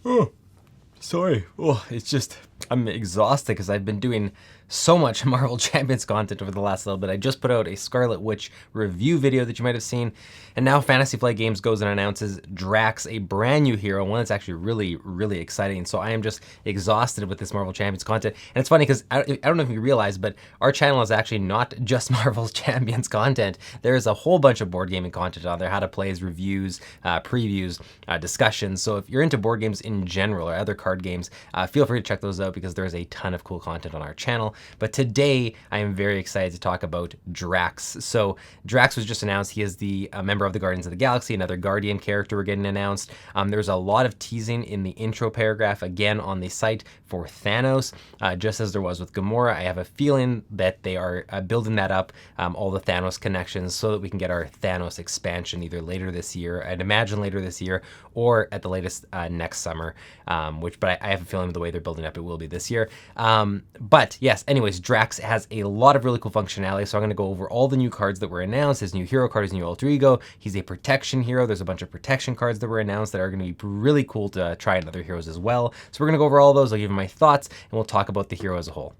Oh, sorry. Oh, it's just, I'm exhausted because I've been doing so much Marvel Champions content over the last little bit. I just put out a Scarlet Witch review video that you might have seen, and now Fantasy Flight Games goes and announces Drax, a brand new hero, one that's actually really exciting. So I am just exhausted with this Marvel Champions content. And it's funny because I don't know if you realize, but our channel is actually not just Marvel Champions content. There is a whole bunch of board gaming content on there, how to plays, reviews, previews, discussions. So if you're into board games in general or other card games, feel free to check those out because there's a ton of cool content on our channel. But today I am very excited to talk about Drax. So Drax was just announced. He is the member of the Guardians of the Galaxy, another Guardian character we're getting announced. There's a lot of teasing in the intro paragraph again on the site for Thanos, just as there was with Gamora. I have a feeling that they are building that up, all the Thanos connections, so that we can get our Thanos expansion either later this year, I'd imagine later this year, or at the latest next summer, but I have a feeling with the way they're building up, it will be this year. But yes, anyways, Drax has a lot of really cool functionality, so I'm going to go over all the new cards that were announced, his new hero card, his new alter ego. He's a protection hero. There's a bunch of protection cards that were announced that are going to be really cool to try in other heroes as well. So we're going to go over all those. I'll give you my thoughts, and we'll talk about the hero as a whole.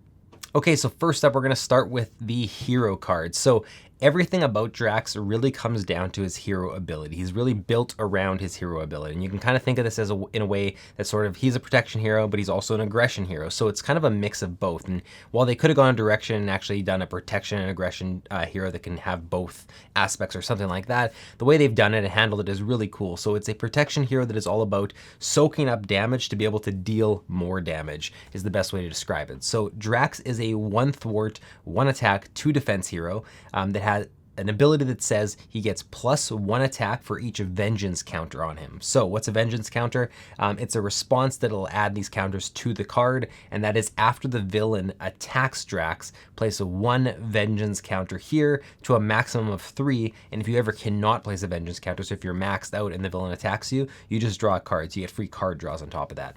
Okay, so first up, we're going to start with the hero cards. So everything about Drax really comes down to his hero ability. He's really built around his hero ability. And you can kind of think of this as in a way that sort of, he's a protection hero, but he's also an aggression hero. So it's kind of a mix of both. And while they could have gone a direction and actually done a protection and aggression hero that can have both aspects or something like that, the way they've done it and handled it is really cool. So it's a protection hero that is all about soaking up damage to be able to deal more damage, is the best way to describe it. So Drax is a 1 thwart, 1 attack, 2 defense hero that has an ability that says he gets +1 attack for each vengeance counter on him. So what's a vengeance counter? It's a response that'll add these counters to the card, and that is after the villain attacks Drax, place a 1 vengeance counter here to a maximum of 3, and if you ever cannot place a vengeance counter, so if you're maxed out and the villain attacks you, you just draw cards. You get free card draws on top of that.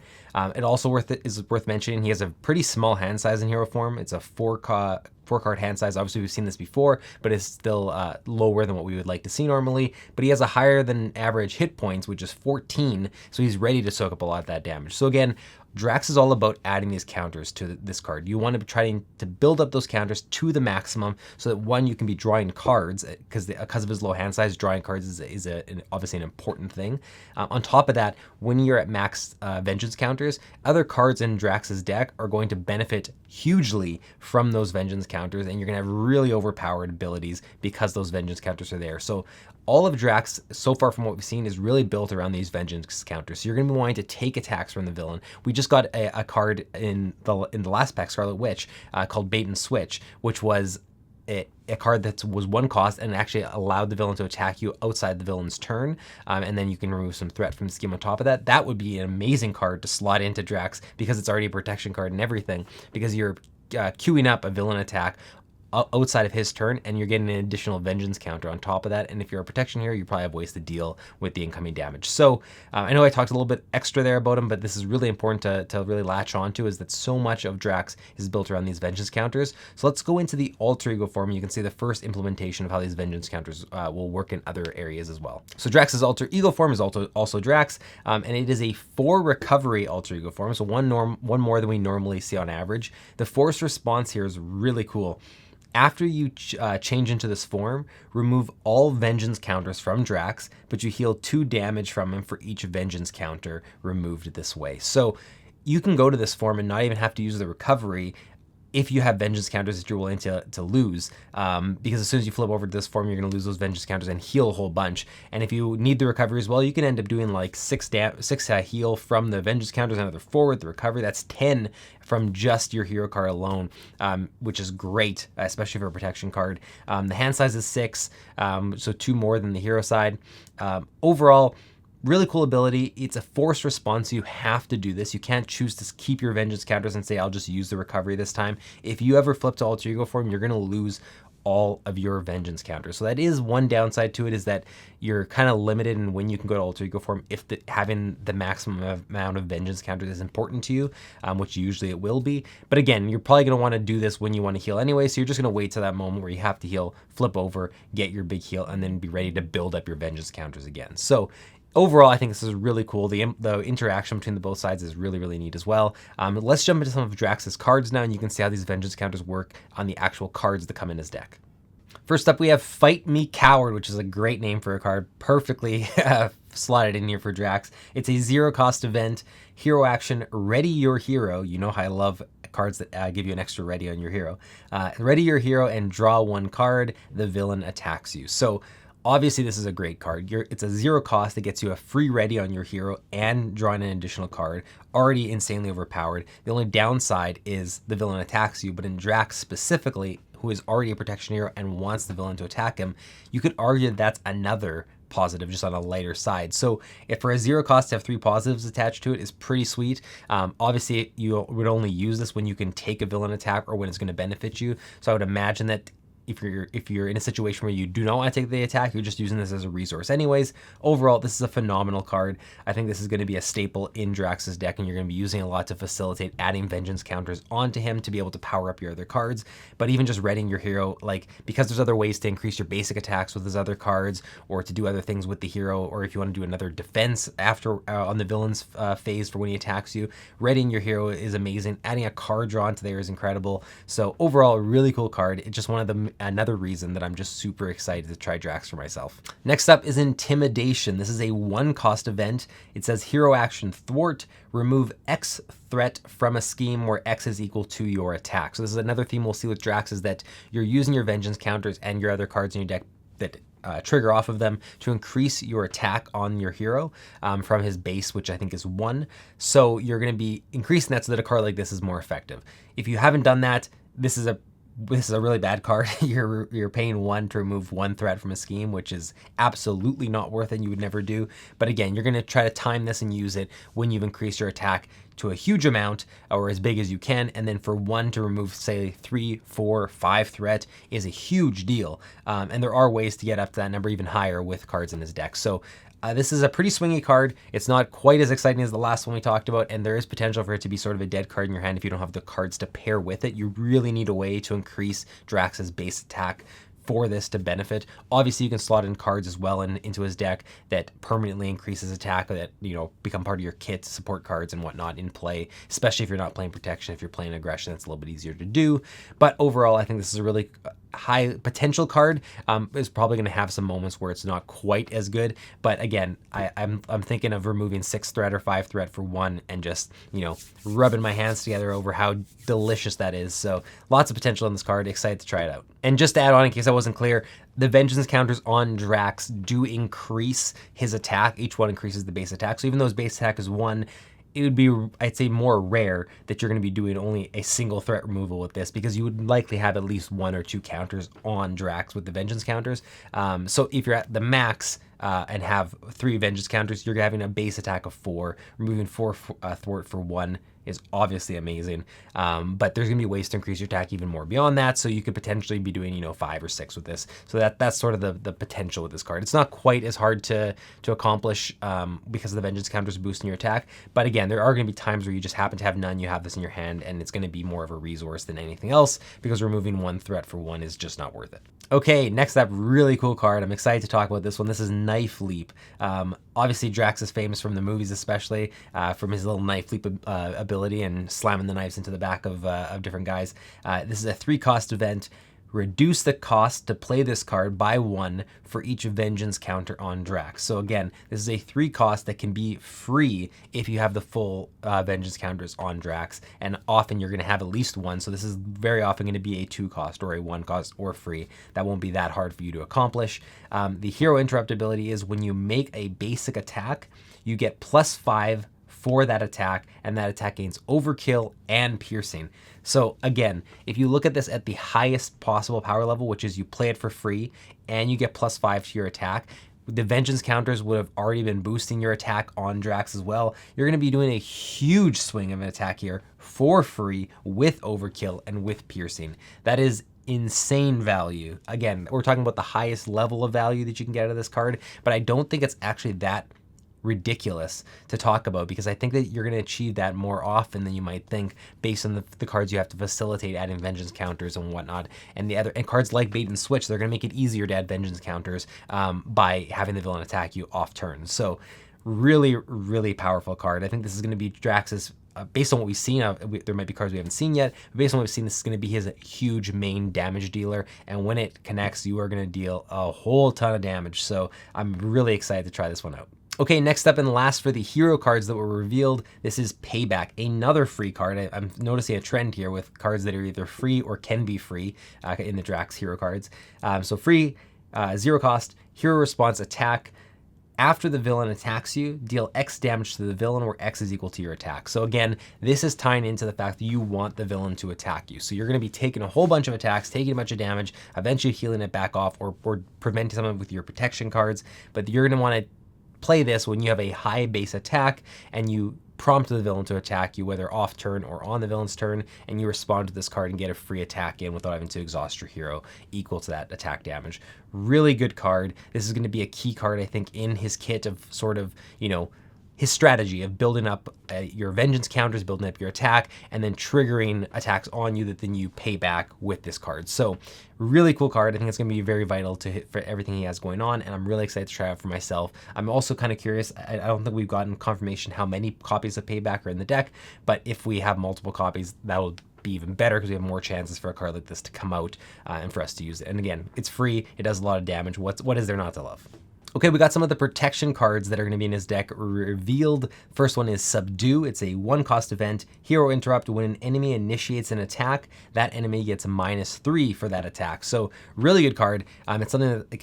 It also is worth mentioning, he has a pretty small hand size in hero form. It's a 4-card hand size. Obviously, we've seen this before, but it's still lower than what we would like to see normally. But he has a higher than average hit points, which is 14, so he's ready to soak up a lot of that damage. So again, Drax is all about adding these counters to this card. You want to be trying to build up those counters to the maximum so that, one, you can be drawing cards, because of his low hand size, drawing cards is obviously an important thing. On top of that, when you're at max vengeance counters, other cards in Drax's deck are going to benefit hugely from those vengeance counters, and you're going to have really overpowered abilities because those vengeance counters are there. So all of Drax, so far from what we've seen, is really built around these vengeance counters. So you're going to be wanting to take attacks from the villain. We just got a card in the last pack, Scarlet Witch, called Bait and Switch, which was a card that was 1 cost and actually allowed the villain to attack you outside the villain's turn, and then you can remove some threat from the scheme on top of that. That would be an amazing card to slot into Drax because it's already a protection card and everything, because you're queuing up a villain attack outside of his turn, and you're getting an additional vengeance counter on top of that. And if you're a protection hero, you probably have ways to deal with the incoming damage. So I know I talked a little bit extra there about him, but this is really important to really latch onto, is that so much of Drax is built around these vengeance counters. So let's go into the alter ego form. You can see the first implementation of how these vengeance counters will work in other areas as well. So Drax's alter ego form is also Drax, and it is a 4 recovery alter ego form, so one more than we normally see on average. The force response here is really cool. After you change into this form, remove all vengeance counters from Drax, but you heal 2 damage from him for each vengeance counter removed this way. So you can go to this form and not even have to use the recovery if you have vengeance counters that you're willing to lose, because as soon as you flip over to this form, you're going to lose those vengeance counters and heal a whole bunch. And if you need the recovery as well, you can end up doing like 6 heal from the vengeance counters, another 4 with the recovery. That's 10 from just your hero card alone, which is great, especially for a protection card. The hand size is 6, so 2 more than the hero side. Overall, really cool ability. It's a forced response. You have to do this. You can't choose to keep your vengeance counters and say, I'll just use the recovery this time. If you ever flip to alter ego form, you're going to lose all of your vengeance counters. So that is one downside to it, is that you're kind of limited in when you can go to alter ego form if having the maximum amount of vengeance counters is important to you, which usually it will be. But again, you're probably going to want to do this when you want to heal anyway, so you're just going to wait to that moment where you have to heal, flip over, get your big heal, and then be ready to build up your vengeance counters again. So Overall, I think this is really cool. The interaction between the both sides is really, really neat as well. Let's jump into some of Drax's cards now, and you can see how these vengeance counters work on the actual cards that come in his deck. First up, we have Fight Me Coward, which is a great name for a card, perfectly slotted in here for Drax. It's a 0-cost event, hero action, ready your hero. You know how I love cards that give you an extra ready on your hero. Ready your hero and draw 1 card, the villain attacks you. So obviously this is a great card. It's a 0 cost that gets you a free ready on your hero and drawing an additional card. Already insanely overpowered. The only downside is the villain attacks you, but in Drax specifically, who is already a protection hero and wants the villain to attack him, you could argue that's another positive, just on a lighter side. So if for a 0 cost to have 3 positives attached to it is pretty sweet. Obviously you would only use this when you can take a villain attack or when it's going to benefit you. So I would imagine that if you're in a situation where you do not want to take the attack, you're just using this as a resource anyways. Overall, this is a phenomenal card. I think this is going to be a staple in Drax's deck, and you're going to be using a lot to facilitate adding vengeance counters onto him to be able to power up your other cards. But even just readying your hero, like, because there's other ways to increase your basic attacks with his other cards, or to do other things with the hero, or if you want to do another defense after on the villain's phase for when he attacks you, readying your hero is amazing. Adding a card draw into there is incredible. So overall, a really cool card. It's just one of the another reason that I'm just super excited to try Drax for myself. Next up is Intimidation. This is a 1-cost event. It says hero action thwart, remove X threat from a scheme where X is equal to your attack. So this is another theme we'll see with Drax, is that you're using your vengeance counters and your other cards in your deck that trigger off of them to increase your attack on your hero from his base, which I think is 1. So you're going to be increasing that so that a card like this is more effective. If you haven't done that, this is a really bad card. You're paying 1 to remove 1 threat from a scheme, which is absolutely not worth it. You would never do. But again, you're going to try to time this and use it when you've increased your attack to a huge amount or as big as you can. And then for 1 to remove, say, 3, 4, 5 threat is a huge deal. And there are ways to get up to that number even higher with cards in his deck. So this is a pretty swingy card. It's not quite as exciting as the last one we talked about, and there is potential for it to be sort of a dead card in your hand if you don't have the cards to pair with it. You really need a way to increase Drax's base attack for this to benefit. Obviously, you can slot in cards as well into his deck that permanently increases attack, that, you know, become part of your kit, support cards and whatnot in play, especially if you're not playing protection. If you're playing aggression, that's a little bit easier to do. But overall, I think this is a really high potential card. Is probably going to have some moments where it's not quite as good, but again, I'm thinking of removing 6 threat or 5 threat for 1 and just, you know, rubbing my hands together over how delicious that is. So lots of potential in this card. Excited to try it out. And just to add on, in case I wasn't clear, the vengeance counters on Drax do increase his attack. Each one increases the base attack. So even though his base attack is 1, it would be, I'd say, more rare that you're going to be doing only a single threat removal with this, because you would likely have at least 1 or 2 counters on Drax with the vengeance counters. So if you're at the max and have 3 vengeance counters, you're having a base attack of 4. Removing 4 thwart for 1 is obviously amazing, but there's gonna be ways to increase your attack even more beyond that, so you could potentially be doing, you know, 5 or 6 with this. So that's sort of the potential with this card. It's not quite as hard to accomplish because of the vengeance counters boosting your attack, but again, there are gonna be times where you just happen to have none, you have this in your hand, and it's gonna be more of a resource than anything else, because removing 1 threat for 1 is just not worth it. Okay, next up, really cool card. I'm excited to talk about this one. This is Knife Leap. Obviously, Drax is famous from the movies, especially from his little knife leap ability and slamming the knives into the back of different guys. This is a 3-cost event. Reduce the cost to play this card by 1 for each vengeance counter on Drax. So again, this is a 3-cost that can be free if you have the full vengeance counters on Drax, and often you're going to have at least 1. So this is very often going to be a 2-cost or a 1-cost or free. That won't be that hard for you to accomplish. The hero interrupt ability is when you make a basic attack, you get +5 for that attack, and that attack gains overkill and piercing. So again, if you look at this at the highest possible power level, which is you play it for free and you get +5 to your attack, the vengeance counters would have already been boosting your attack on Drax as well. You're going to be doing a huge swing of an attack here for free with overkill and with piercing. That is insane value. Again, we're talking about the highest level of value that you can get out of this card, but I don't think it's actually that ridiculous to talk about, because I think that you're going to achieve that more often than you might think based on the cards you have to facilitate adding vengeance counters and whatnot. And cards like Bait and Switch, they're going to make it easier to add vengeance counters by having the villain attack you off turn. So really, really powerful card. I think this is going to be Drax's, based on what we've seen, there might be cards we haven't seen yet, but based on what we've seen, this is going to be his huge main damage dealer. And when it connects, you are going to deal a whole ton of damage. So I'm really excited to try this one out. Okay, next up and last for the hero cards that were revealed, this is Payback, another free card. I'm noticing a trend here with cards that are either free or can be free in the Drax hero cards. So free, 0 cost, hero response attack. After the villain attacks you, deal X damage to the villain where X is equal to your attack. So again, this is tying into the fact that you want the villain to attack you. So you're going to be taking a whole bunch of attacks, taking a bunch of damage, eventually healing it back off or preventing someone with your protection cards. But you're going to want to play this when you have a high base attack and you prompt the villain to attack you, whether off turn or on the villain's turn, and you respond to this card and get a free attack in without having to exhaust your hero equal to that attack damage. Really good card. This is going to be a key card, I think, in his kit of sort of, his strategy of building up your vengeance counters, building up your attack, and then triggering attacks on you that then you pay back with this card. So really cool card. I think it's going to be very vital for everything he has going on, and I'm really excited to try it for myself. I'm also kind of curious. I don't think we've gotten confirmation how many copies of Payback are in the deck, but if we have multiple copies, that'll be even better because we have more chances for a card like this to come out and for us to use it. And again, it's free. It does a lot of damage. What is there not to love? Okay, we got some of the protection cards that are going to be in his deck revealed. First one is Subdue. It's a 1-cost event. Hero interrupt. When an enemy initiates an attack, that enemy gets -3 for that attack. So really good card. It's something that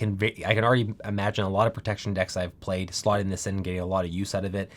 I can already imagine a lot of protection decks I've played slotting this in and getting a lot of use out of it.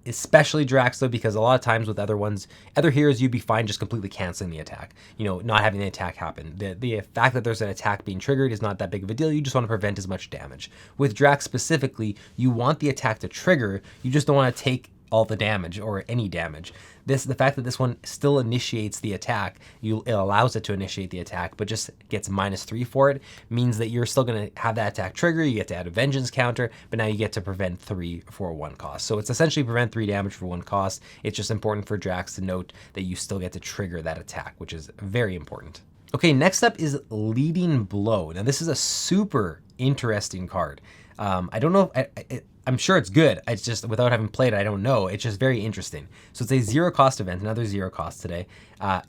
Especially Drax though, because a lot of times with other heroes, you'd be fine just completely canceling the attack, not having the attack happen. The fact that there's an attack being triggered is not that big of a deal. You just want to prevent as much damage. With Drax specifically, you want the attack to trigger. You just don't want to take all the damage or any damage. The fact that this one still initiates the attack, it allows it to initiate the attack, but just gets -3 for it, means that you're still going to have that attack trigger. You get to add a vengeance counter, but now you get to prevent 3 for 1 cost. So it's essentially prevent 3 damage for 1 cost. It's just important for Drax to note that you still get to trigger that attack, which is very important. Okay, next up is Leading Blow. Now this is a super interesting card. I don't know if I'm sure it's good. It's just, without having played it, I don't know. It's just very interesting. So it's a 0-cost event, another 0 cost today.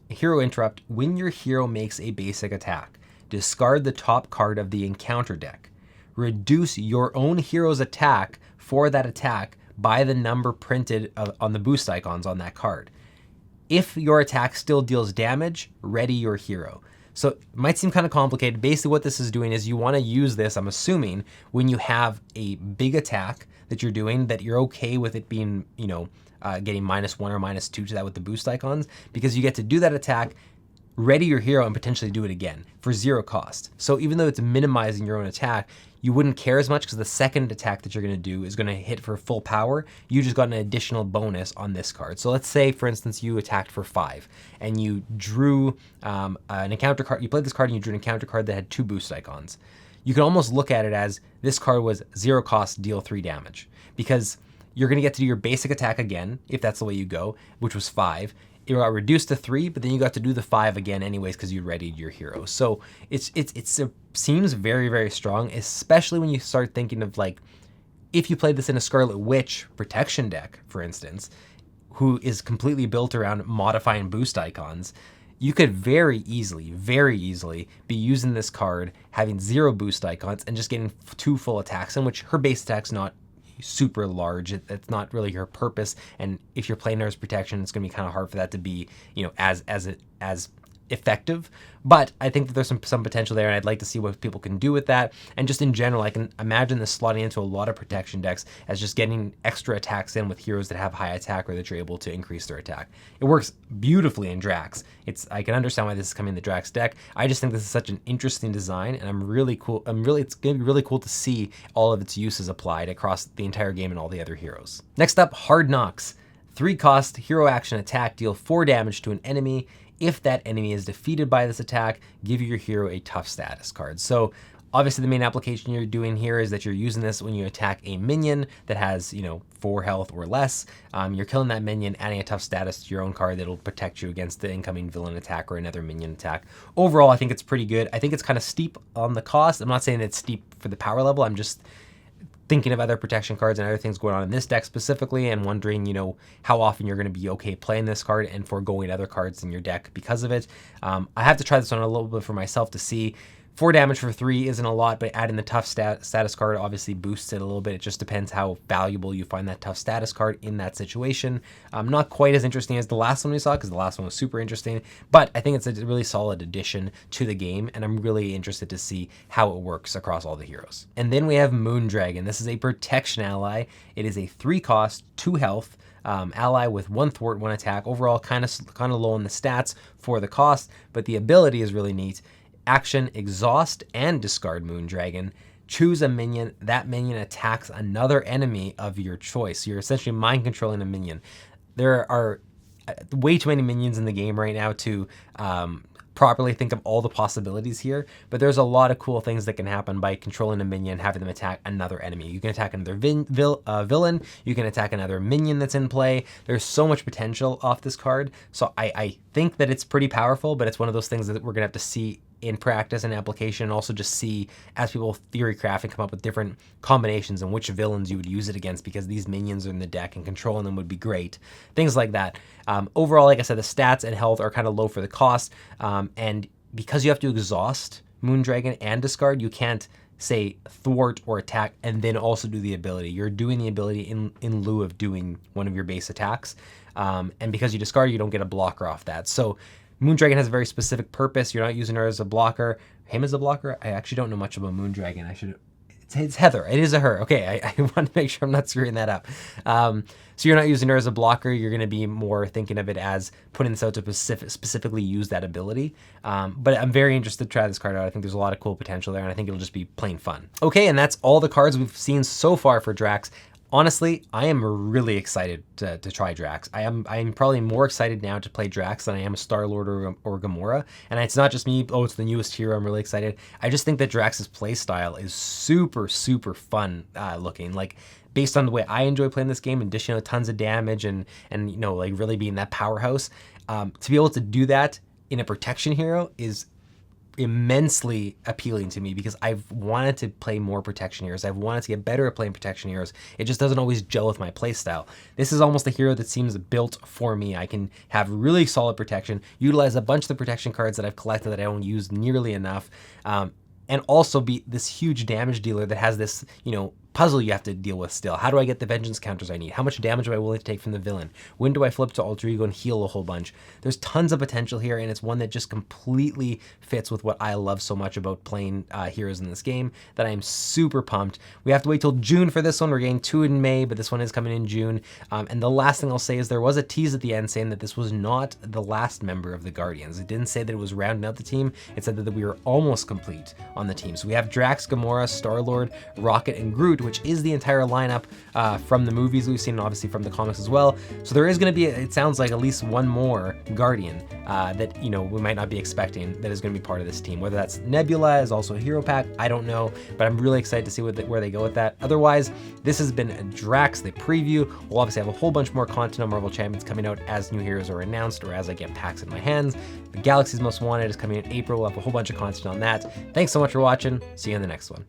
Hero interrupt. When your hero makes a basic attack, discard the top card of the encounter deck. Reduce your own hero's attack for that attack by the number printed on the boost icons on that card. If your attack still deals damage, ready your hero. So it might seem kind of complicated. Basically what this is doing is you want to use this, I'm assuming, when you have a big attack that you're doing, that you're okay with it being, getting -1 or -2 to that with the boost icons, because you get to do that attack, ready your hero, and potentially do it again for 0 cost. So even though it's minimizing your own attack, you wouldn't care as much because the second attack that you're going to do is going to hit for full power. You just got an additional bonus on this card. So let's say, for instance, you attacked for 5 and you drew an encounter card. You played this card and you drew an encounter card that had 2 boost icons. You can almost look at it as this card was 0 cost, deal 3 damage, because you're going to get to do your basic attack again, if that's the way you go, which was 5. It got reduced to 3, but then you got to do the 5 again anyways because you readied your hero. So it seems very, very strong, especially when you start thinking of, like, if you played this in a Scarlet Witch protection deck, for instance, who is completely built around modifying boost icons, you could very easily be using this card, having 0 boost icons, and just getting 2 full attacks, in which her base attack's not super large. It's not really her purpose, and if you're playing her as protection, it's going to be kind of hard for that to be, as effective. But I think that there's some potential there, and I'd like to see what people can do with that. And just in general, I can imagine this slotting into a lot of protection decks as just getting extra attacks in with heroes that have high attack or that you're able to increase their attack. It works beautifully in Drax. I can understand why this is coming in the Drax deck. I just think this is such an interesting design, and it's going to be really cool to see all of its uses applied across the entire game and all the other heroes. Next up, Hard Knocks. 3-cost hero action attack, deal 4 damage to an enemy. If that enemy is defeated by this attack, give your hero a tough status card. So Obviously, the main application you're doing here is that you're using this when you attack a minion that has, 4 health or less. You're killing that minion, adding a tough status to your own card that'll protect you against the incoming villain attack or another minion attack. Overall, I think it's pretty good. I think it's kind of steep on the cost. I'm not saying it's steep for the power level. I'm just thinking of other protection cards and other things going on in this deck specifically, and wondering, how often you're going to be okay playing this card and foregoing other cards in your deck because of it. I have to try this on a little bit for myself to see. 4 damage for 3 isn't a lot, but adding the tough status card obviously boosts it a little bit. It just depends how valuable you find that tough status card in that situation. Not quite as interesting as the last one we saw, because the last one was super interesting, but I think it's a really solid addition to the game, and I'm really interested to see how it works across all the heroes. And then we have Moondragon. This is a protection ally. It is a 3 cost, 2 health, ally with 1 thwart, 1 attack. Overall, kind of low in the stats for the cost, but the ability is really neat. Action, exhaust and discard Moondragon. Choose a minion. That minion attacks another enemy of your choice. You're essentially mind controlling a minion. There are way too many minions in the game right now to properly think of all the possibilities here, but there's a lot of cool things that can happen by controlling a minion and having them attack another enemy. You can attack another villain, you can attack another minion that's in play. There's so much potential off this card, so I think that it's pretty powerful, but it's one of those things that we're gonna have to see in practice and application, and also just see as people theory craft and come up with different combinations and which villains you would use it against, because these minions are in the deck and controlling them would be great. Things like that. Overall, like I said, the stats and health are kind of low for the cost, and because you have to exhaust Moondragon and discard, you can't say thwart or attack and then also do the ability. You're doing the ability in lieu of doing one of your base attacks, and because you discard, you don't get a blocker off that. So Moondragon has a very specific purpose. You're not using her as a blocker. Him as a blocker? I actually don't know much about Moondragon. It's Heather. It is a her. Okay, I want to make sure I'm not screwing that up. So you're not using her as a blocker. You're going to be more thinking of it as putting this out to specifically use that ability. But I'm very interested to try this card out. I think there's a lot of cool potential there, and I think it'll just be plain fun. Okay, and that's all the cards we've seen so far for Drax. Honestly, I am really excited to try Drax. I am probably more excited now to play Drax than I am a Star-Lord or Gamora. And it's not just me, it's the newest hero, I'm really excited. I just think that Drax's playstyle is super, super fun looking. Like, based on the way I enjoy playing this game, and dishing out tons of damage and like really being that powerhouse, to be able to do that in a protection hero is immensely appealing to me, because I've wanted to play more protection heroes. I've wanted to get better at playing protection heroes. It just doesn't always gel with my playstyle. This is almost a hero that seems built for me. I can have really solid protection, utilize a bunch of the protection cards that I've collected that I don't use nearly enough, and also be this huge damage dealer that has this, puzzle you have to deal with still. How do I get the vengeance counters I need? How much damage am I willing to take from the villain? When do I flip to Alter-Ego and heal a whole bunch? There's tons of potential here, and it's one that just completely fits with what I love so much about playing heroes in this game, that I am super pumped. We have to wait till June for this one. We're getting 2 in May, but this one is coming in June. And the last thing I'll say is there was a tease at the end saying that this was not the last member of the Guardians. It didn't say that it was rounding out the team. It said that we were almost complete on the team. So we have Drax, Gamora, Star-Lord, Rocket, and Groot, which is the entire lineup from the movies we've seen, and obviously from the comics as well. So there is going to be, it sounds like, at least one more Guardian that we might not be expecting that is going to be part of this team. Whether that's Nebula is also a hero pack, I don't know, but I'm really excited to see where they go with that. Otherwise, this has been Drax, the preview. We'll obviously have a whole bunch more content on Marvel Champions coming out as new heroes are announced or as I get packs in my hands. The Galaxy's Most Wanted is coming in April. We'll have a whole bunch of content on that. Thanks so much for watching. See you in the next one.